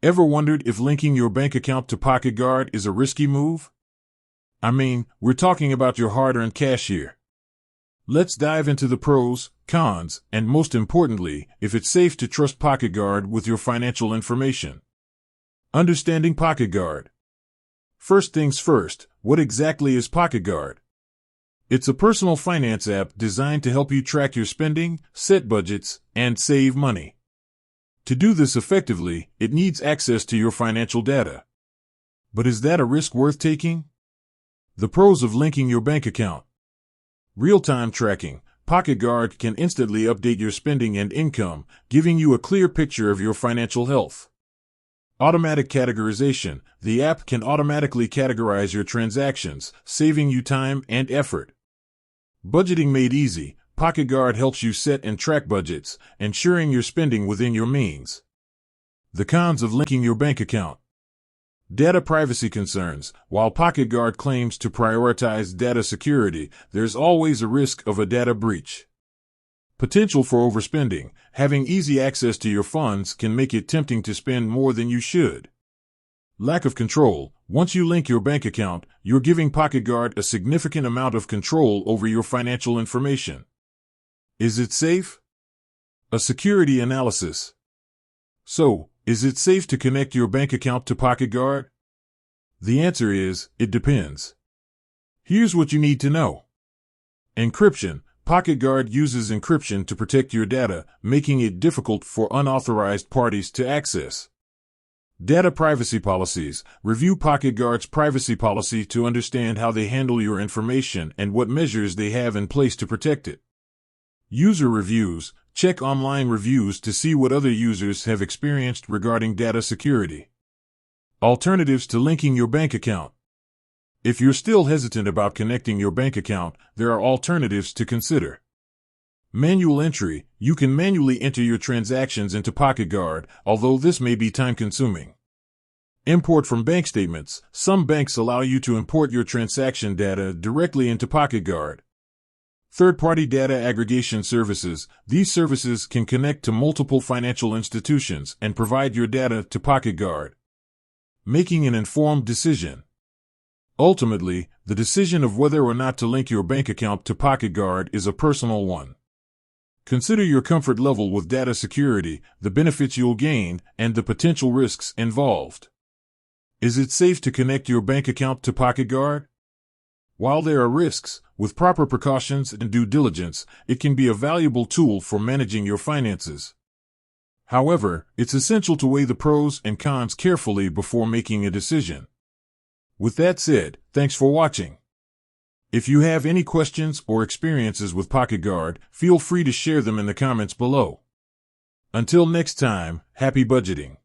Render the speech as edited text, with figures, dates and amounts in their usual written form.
Ever wondered if linking your bank account to PocketGuard is a risky move? I mean, we're talking about your hard-earned cash here. Let's dive into the pros, cons, and most importantly, if it's safe to trust PocketGuard with your financial information. Understanding PocketGuard. First things first, what exactly is PocketGuard? It's a personal finance app designed to help you track your spending, set budgets, and save money. To do this effectively, it needs access to your financial data. But is that a risk worth taking? The pros of linking your bank account. Real-time tracking. PocketGuard can instantly update your spending and income, giving you a clear picture of your financial health. Automatic categorization. The app can automatically categorize your transactions, saving you time and effort. Budgeting made easy. PocketGuard helps you set and track budgets, ensuring you're spending within your means. The cons of linking your bank account. Data privacy concerns. While PocketGuard claims to prioritize data security, there's always a risk of a data breach. Potential for overspending. Having easy access to your funds can make it tempting to spend more than you should. Lack of control. Once you link your bank account, you're giving PocketGuard a significant amount of control over your financial information. Is it safe? A security analysis. So, is it safe to connect your bank account to PocketGuard? The answer is, it depends. Here's what you need to know. Encryption. PocketGuard uses encryption to protect your data, making it difficult for unauthorized parties to access. Data privacy policies. Review PocketGuard's privacy policy to understand how they handle your information and what measures they have in place to protect it. User reviews. Check online reviews to see what other users have experienced regarding data security. Alternatives to linking your bank account. If you're still hesitant about connecting your bank account, there are alternatives to consider. Manual entry. You can manually enter your transactions into PocketGuard, although this may be time-consuming. Import from bank statements. Some banks allow you to import your transaction data directly into PocketGuard. Third-party data aggregation services. These services can connect to multiple financial institutions and provide your data to PocketGuard. Making an informed decision. Ultimately, the decision of whether or not to link your bank account to PocketGuard is a personal one. Consider your comfort level with data security, the benefits you'll gain, and the potential risks involved. Is it safe to connect your bank account to PocketGuard? While there are risks, with proper precautions and due diligence, it can be a valuable tool for managing your finances. However, it's essential to weigh the pros and cons carefully before making a decision. With that said, thanks for watching. If you have any questions or experiences with PocketGuard, feel free to share them in the comments below. Until next time, happy budgeting.